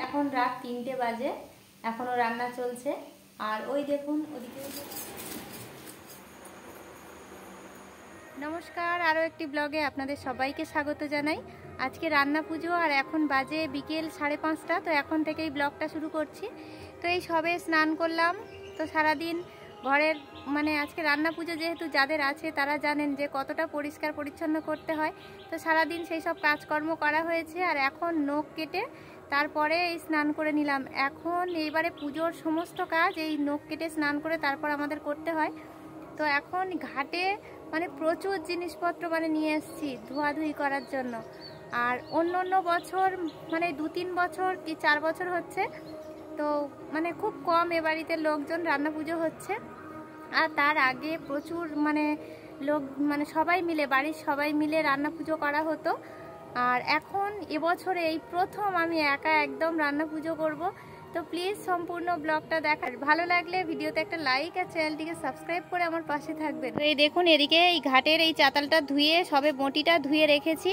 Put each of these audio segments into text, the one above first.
এখন রাত 3টে বাজে, এখনো রান্না চলছে। আর ওই দেখুন ওদিকে। নমস্কার, আরও একটি ব্লগে আপনাদের সবাইকে স্বাগত জানাই। আজকে রান্না পুজো আর এখন বাজে বিকেল 5:30। তো এখন থেকেই ব্লগটা শুরু করছি। তো এই সবে স্নান করলাম। তো সারাদিন ঘরের আজকে রান্না পুজো যেহেতু যাদের আছে তারা জানেন যে কতটা পরিষ্কার পরিচ্ছন্ন করতে হয়। তো সারাদিন সেই সব কাজকর্ম করা হয়েছে। আর এখন নখ কেটে তারপরে এই স্নান করে নিলাম। এখন এইবারে পুজোর সমস্ত কাজ এই নখ কেটে স্নান করে তারপর আমাদের করতে হয়। তো এখন ঘাটে প্রচুর জিনিসপত্র নিয়ে এসেছি ধোয়াধুয়ি করার জন্য। আর অন্য বছর 2-3 বছর কি 4 বছর হচ্ছে তো খুব কম এ বাড়িতে লোকজন রান্না পুজো হচ্ছে। আর তার আগে প্রচুর লোক সবাই মিলে বাড়ির সবাই মিলে রান্না পুজো করা হতো। আর এখন এবছরে এই প্রথম আমি একা একদম রান্না পুজো করব। তো প্লিজ সম্পূর্ণ ব্লগটা দেখার, ভালো লাগলে ভিডিওতে একটা লাইক আর চ্যানেলটিকে সাবস্ক্রাইব করে আমার পাশে থাকবেন। তো এই দেখুন এদিকে এই ঘাটের এই চাতালটা ধুয়ে সবে বটিটা ধুয়ে রেখেছি।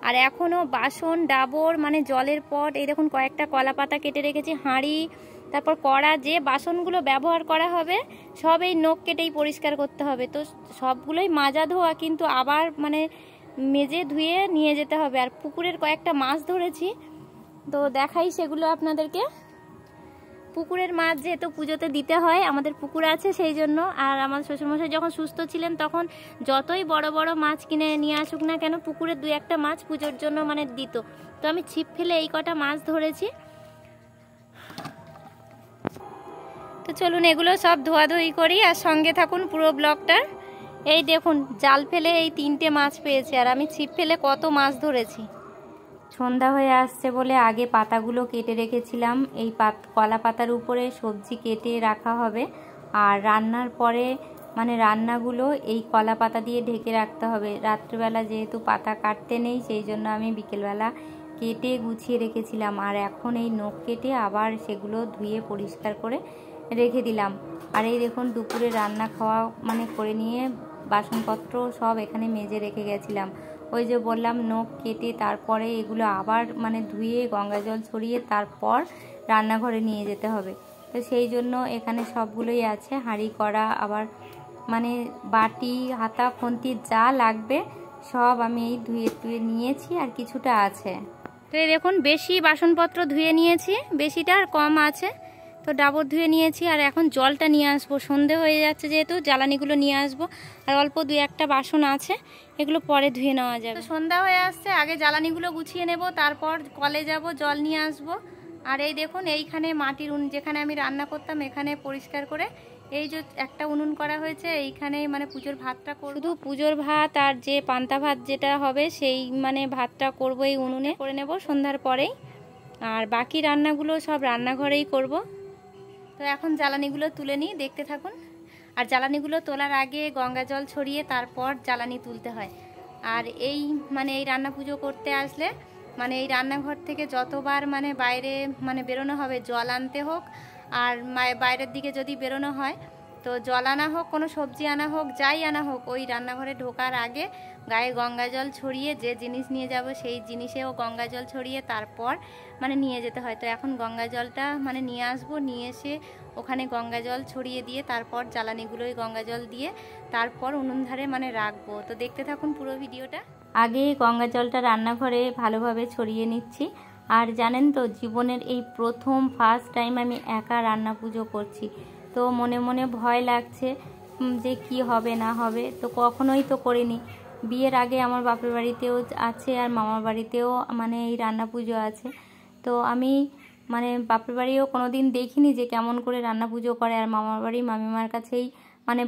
আর এখনও বাসন ডাবর জলের পট, এই দেখুন কয়েকটা কলা পাতা কেটে রেখেছি, হাঁড়ি, তারপর কড়া, যে বাসনগুলো ব্যবহার করা হবে সব এই নখ কেটেই পরিষ্কার করতে হবে। তো সবগুলোই মাজা ধোয়া, কিন্তু আবার মেজে ধুয়ে নিয়ে যেতে হবে। আর পুকুরের কয়েকটা মাছ ধরেছি, তো দেখাই সেগুলো আপনাদেরকে। পুকুরের মাছ যেহেতু পুজোতে দিতে হয়, আমাদের পুকুর আছে সেই জন্য। আর আমার শ্বশুরমশাই যখন সুস্থ ছিলেন তখন যতই বড় বড় মাছ কিনে নিয়ে আসুক না কেন, পুকুরের 2-1টা মাছ পুজোর জন্য দিত। তো আমি ছিপ ফেলে এই কটা মাছ ধরেছি। তো চলুন এগুলো সব ধোয়াধুয়ি করি আর সঙ্গে থাকুন পুরো ব্লগটা। এই দেখুন জাল ফেলে এই 3টে মাছ পেয়েছি, আর আমি ছিপ ফেলে কত মাছ ধরেছি। সন্ধ্যা হয়ে আসছে বলে আগে পাতাগুলো কেটে রেখেছিলাম। এই কলা পাতার উপরে সবজি কেটে রাখা হবে। আর রান্নার পরে রান্নাগুলো এই কলা পাতা দিয়ে ঢেকে রাখতে হবে। রাত্রিবেলা যেহেতু পাতা কাটতে নেই, সেই জন্য আমি বিকেলবেলা কেটে গুছিয়ে রেখেছিলাম। আর এখন এই নখ কেটে আবার সেগুলো ধুয়ে পরিষ্কার করে রেখে দিলাম। আর এই দেখুন দুপুরে রান্না খাওয়া করে নিয়ে বাসনপত্র সব এখানে মেজে রেখে গেছিলাম। ওই যে বললাম নখ কেটে তারপরে এগুলো আবার ধুয়ে গঙ্গা জল ছড়িয়ে তারপর রান্নাঘরে নিয়ে যেতে হবে। তো সেই জন্য এখানে সবগুলোই আছে, হাঁড়ি কড়া, আবার বাটি, হাতা, খুন্তি যা লাগবে সব আমি এই ধুয়ে নিয়েছি। আর কিছুটা আছে। তো এই দেখুন বেশি বাসনপত্র ধুয়ে নিয়েছি, বেশিটা আর কম আছে। তো ডাবর ধুয়ে নিয়েছি। আর এখন জলটা নিয়ে আসবো, সন্ধে হয়ে যাচ্ছে যেহেতু জ্বালানিগুলো নিয়ে আসবো। আর অল্প 2-1টা বাসন আছে, এগুলো পরে ধুয়ে নেওয়া যাবে। তো সন্ধ্যা হয়ে আসছে, আগে জ্বালানিগুলো গুছিয়ে নেব, তারপর কলে যাব, জল নিয়ে আসবো। আর এই দেখুন এইখানে মাটির যেখানে আমি রান্না করতাম এখানে পরিষ্কার করে এই যে একটা উনুন করা হয়েছে, এইখানে পুজোর ভাতটা করব। শুধু পুজোর ভাত আর যে পান্তা ভাত যেটা হবে সেই ভাতটা করব এই উনুনে করে নেব সন্ধ্যার পরেই। আর বাকি রান্নাগুলো সব রান্নাঘরেই করব। তো এখন জ্বালানিগুলো তুলে নিই, দেখতে থাকুন। আর জ্বালানিগুলো তোলার আগে গঙ্গা জল ছড়িয়ে তারপর জ্বালানি তুলতে হয়। আর এই এই রান্না পুজো করতে আসলে এই রান্নাঘর থেকে যতবার বাইরে বেরোনো হবে, জল আনতে হোক আর বাইরের দিকে যদি বেরোনো হয় তো জল আনা হোক, কোনো সবজি আনা হোক, যাই আনা হোক, ওই রান্নাঘরে ঢোকার আগে গায়ে গঙ্গা জল ছড়িয়ে যে জিনিস নিয়ে যাব সেই জিনিসেও গঙ্গা জল ছড়িয়ে তারপর নিয়ে যেতে হয়। তো এখন গঙ্গা জলটা নিয়ে আসবো, নিয়ে এসে ওখানে গঙ্গা জল ছড়িয়ে দিয়ে তারপর জ্বালানিগুলোই গঙ্গা জল দিয়ে তারপর উনুন ধারে রাখবো। তো দেখতে থাকুন পুরো ভিডিওটা। আগে গঙ্গা জলটা রান্নাঘরে ভালোভাবে ছড়িয়ে নিচ্ছি। আর জানেন তো, জীবনের এই প্রথম ফার্স্ট টাইম আমি একা রান্না পুজো করছি। তো মনে মনে ভয় লাগছে যে কি হবে না হবে। তো কখনোই তো করিনি। বিয়ের আগে আমার বাপের বাড়িতেও আছে আর মামার বাড়িতেও এই রান্না পুজো আছে। তো আমি বাপের বাড়িও কোনোদিন দেখিনি যে কেমন করে রান্না পুজো করে। আর মামার বাড়ি মামিমার কাছেই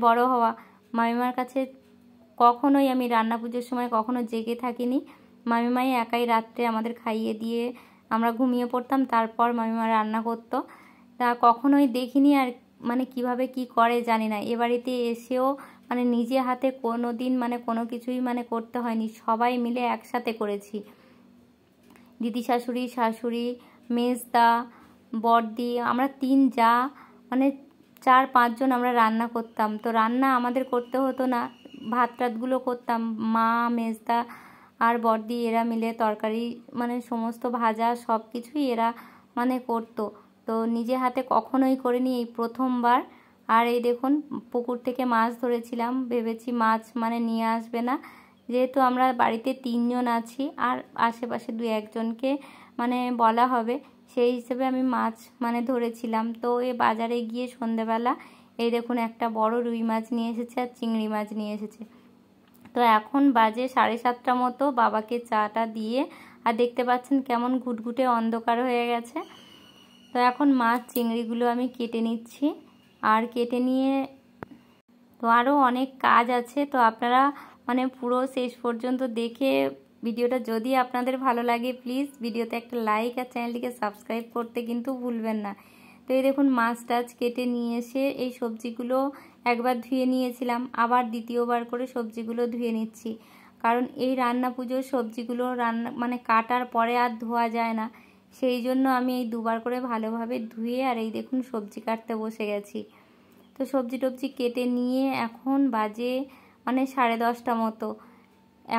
বড় হওয়া, মামিমার কাছে কখনোই আমি রান্না পুজোর সময় কখনো জেগে থাকিনি। মামিমাই একাই রাত্রে আমাদের খাইয়ে দিয়ে আমরা ঘুমিয়ে পড়তাম, তারপর মামিমা রান্না করতো। তা কখনোই দেখিনি। আর কিভাবে কি করে জানি না। এ বাড়িতে এসেও নিজে হাতে কোনো দিন কোনো কিছুই করতে হয়নি, সবাই মিলে একসাথে করেছি। দিদি শাশুড়ি, শাশুড়ি, মেজদা, বড়দি, আমরা 3 যা 4-5 জন আমরা রান্না করতাম। তো রান্না আমাদের করতে হতো না, ভাত টাতগুলো করতাম মা, মেজদা আর বড়দি এরা মিলে। তরকারি সমস্ত ভাজা সব কিছুই এরা মানে করতো, তো নিজে হাতে কখনোই করিনি, এই প্রথমবার। আর এই দেখুন পুকুর থেকে মাছ ধরেছিলাম, ভেবেছি মাছ মানে নিয়ে আসবে না, যেহেতু আমরা বাড়িতে 3 জন আছি আর আশেপাশে 2-1 জনকে মানে বলা হবে, সেই হিসেবে আমি মাছ মানে ধরেছিলাম। তো এই বাজারে গিয়ে সন্ধেবেলা এই দেখুন একটা বড় রুই মাছ নিয়ে এসেছে আর চিংড়ি মাছ নিয়ে এসেছে। তো এখন বাজে 7:30 মতো, বাবাকে চাটা দিয়ে, আর দেখতে পাচ্ছেন কেমন ঘুটঘুটে অন্ধকার হয়ে গেছে। তো এখন মাছ চিংড়িগুলো আমি কেটে নিচ্ছি, আর কেটে নিয়ে তো আরও অনেক কাজ আছে, তো আপনারা মানে পুরো শেষ পর্যন্ত দেখে ভিডিওটা যদি আপনাদের ভালো লাগে প্লিজ ভিডিওতে একটা লাইক আর চ্যানেলটিকে সাবস্ক্রাইব করতে কিন্তু ভুলবেন না। তো এই দেখুন মাছ টাছ কেটে নিয়ে এসে এই সবজিগুলো একবার ধুয়ে নিয়েছিলাম, আবার দ্বিতীয়বার করে সবজিগুলো ধুয়ে নিচ্ছি, কারণ এই রান্না পুজোর সবজিগুলো রান্না মানে কাটার পরে আর ধোয়া যায় না, সেই জন্য আমি এই 2বার করে ভালোভাবে ধুয়ে আর এই দেখুন সবজি কাটতে বসে গেছি। তো সবজি টবজি কেটে নিয়ে এখন বাজে মানে 10:30 মতো,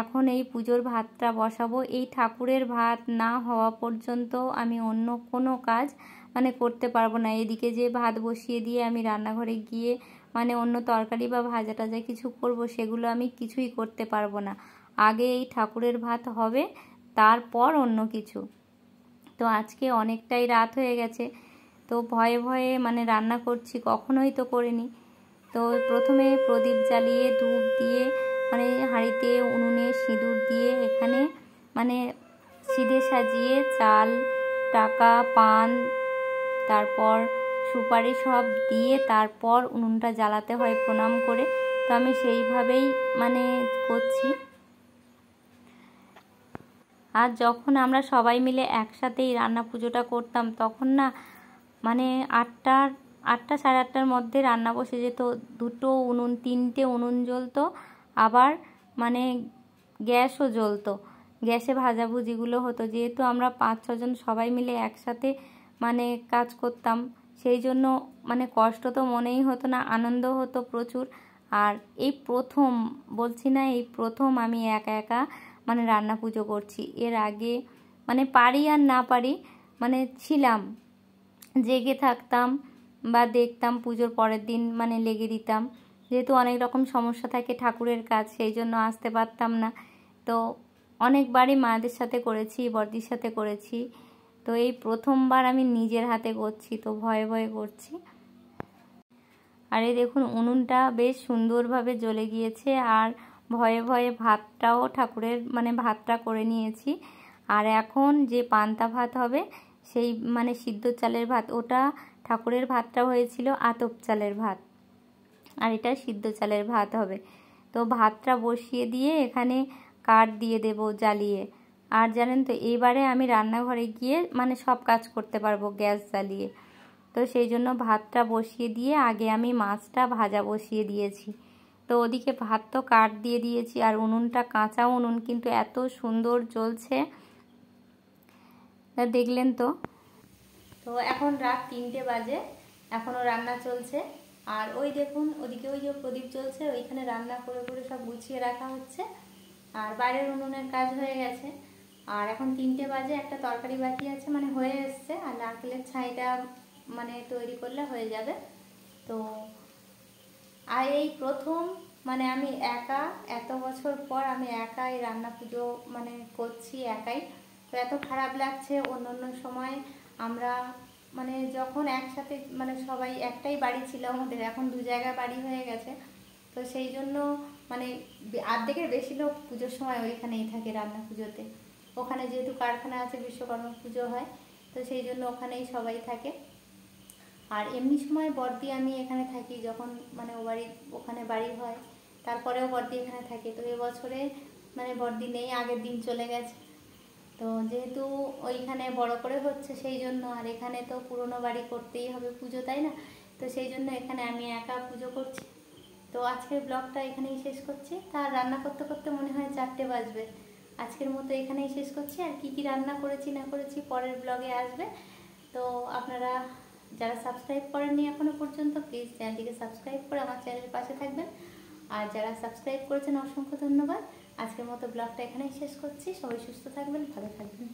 এখন এই পুজোর ভাতটা বসাবো। এই ঠাকুরের ভাত না হওয়া পর্যন্ত আমি অন্য কোনো কাজ মানে করতে পারবো না। এদিকে যে ভাত বসিয়ে দিয়ে আমি রান্নাঘরে গিয়ে মানে অন্য তরকারি বা ভাজা টাজা কিছু করব, সেগুলো আমি কিছুই করতে পারবো না। আগে এই ঠাকুরের ভাত হবে, তারপর অন্য কিছু। তো আজকে অনেকটাই রাত হয়ে গেছে, তো ভয়ে ভয়ে মানে রান্না করছি, কখনোই তো করিনি। তো প্রথমে প্রদীপ জ্বালিয়ে ধূপ দিয়ে মানে হাঁড়িতে উনুনে সিঁদুর দিয়ে এখানে মানে সিধে সাজিয়ে চাল, টাকা, পান, তারপর সুপারি সব দিয়ে তারপর উনুনটা জ্বালাতে হয় প্রণাম করে। তো আমি সেইভাবেই মানে করছি। আর যখন আমরা সবাই মিলে একসাথেই রান্না পুজোটা করতাম তখন না মানে 8টা 8:30টার মধ্যে রান্না বসে যেত, 2টো উনুন 3টে উনুন জ্বলতো, আবার মানে গ্যাসও জ্বলতো, গ্যাসে ভাজাভুজিগুলো হতো। যেহেতু আমরা 5-6 জন সবাই মিলে একসাথে মানে কাজ করতাম, সেই জন্য মানে কষ্ট তো মনেই হতো না, আনন্দ হতো প্রচুর। আর এই প্রথম বলছি না, এই প্রথম আমি একা একা মানে রান্না পুজো করছি। এর আগে মানে পারি আর না পারি মানে ছিলাম, জেগে থাকতাম বা দেখতাম, পুজোর পরের দিন মানে লেগে দিতাম, যেহেতু অনেক রকম সমস্যা থাকে ঠাকুরের কাজ, সেই জন্য আসতে পারতাম না। তো অনেকবারই মায়েদের সাথে করেছি, বড়দির সাথে করেছি, তো এই প্রথমবার আমি নিজের হাতে করছি, তো ভয়ে ভয়ে করছি। আর এই দেখুন উনুনটা বেশ সুন্দরভাবে জ্বলে গিয়েছে, আর ভয়ে ভয়ে ভাতটাও ঠাকুরের মানে ভাতটা করে নিয়েছি। আর এখন যে পান্তা ভাত হবে সেই মানে সিদ্ধ চালের ভাত, ওটা ঠাকুরের ভাতটা হয়েছিল আতপ চালের ভাত, আর এটা সিদ্ধ চালের ভাত হবে। তো ভাতটা বসিয়ে দিয়ে এখানে কাঠ দিয়ে দেব জ্বালিয়ে। আর জানেন তো এইবারে আমি রান্নাঘরে গিয়ে মানে সব কাজ করতে পারবো গ্যাস জ্বালিয়ে, তো সেই জন্য ভাতটা বসিয়ে দিয়ে আগে আমি মাছটা ভাজা বসিয়ে দিয়েছি। তো ওদিকে ভাত তো কাঠ দিয়ে দিয়েছি, আর উনুনটা কাঁচা উনুন, কিন্তু এত সুন্দর জ্বলছে দেখলেন তো। তো এখন রাত 3টে বাজে, এখনও রান্না চলছে। আর ওই দেখুন ওদিকে ওই যে প্রদীপ জ্বলছে, ওইখানে রান্না করে করে সব গুছিয়ে রাখা হচ্ছে, আর বাইরের উনুনের কাজ হয়ে গেছে। আর এখন 3টে বাজে, একটা তরকারি বাকি আছে মানে হয়ে এসছে, আর নারকেলের ছাইটা মানে তৈরি করলে হয়ে যাবে। তো আর এই প্রথম মানে আমি একা, এত বছর পর আমি একাই রান্না পুজো মানে করছি একাই। তো এত খারাপ লাগছে, অন্য অন্য সময় আমরা মানে যখন একসাথে মানে সবাই একটাই বাড়ি ছিল আমাদের, এখন 2 জায়গায় বাড়ি হয়ে গেছে, তো সেই জন্য মানে অর্ধেকের বেশি লোক পুজোর সময় ওইখানেই থাকে রান্না পুজোতে। ওখানে যেহেতু কারখানা আছে, বিশ্বকর্মা পুজো হয়, তো সেই জন্য ওখানেই সবাই থাকে। আর এমনি সময় বড়দি আমি এখানে থাকি, যখন মানে ও বাড়ি ওখানে বাড়ি হয় তারপরেও বড়দি এখানে থাকে। তো এবছরে মানে বড়দি নেই, আগের দিন চলে গেছে। তো যেহেতু ওইখানে বড় করে হচ্ছে সেই জন্য, আর এখানে তো পুরনো বাড়ি করতেই হবে পুজো, তাই না? তো সেই জন্য এখানে আমি একা পুজো করছি। তো আজকের ব্লগটা এখানেই শেষ করছি। তার রান্না করতে করতে মনে হয় 4টে বাজবে। আজকের মতো এখানেই শেষ করছি, আর কি কি রান্না করেছি না করেছি পরের ব্লগে আসবে। তো আপনারা যারা সাবস্ক্রাইব করেননি এখনো পর্যন্ত প্লিজ চ্যানেলটিকে সাবস্ক্রাইব করে আমার চ্যানেলের পাশে থাকবেন, আর যারা সাবস্ক্রাইব করেছেন অসংখ্য ধন্যবাদ। আজকের মতো ব্লগটা এখানেই শেষ করছি। সবাই সুস্থ থাকবেন, ভালো থাকবেন।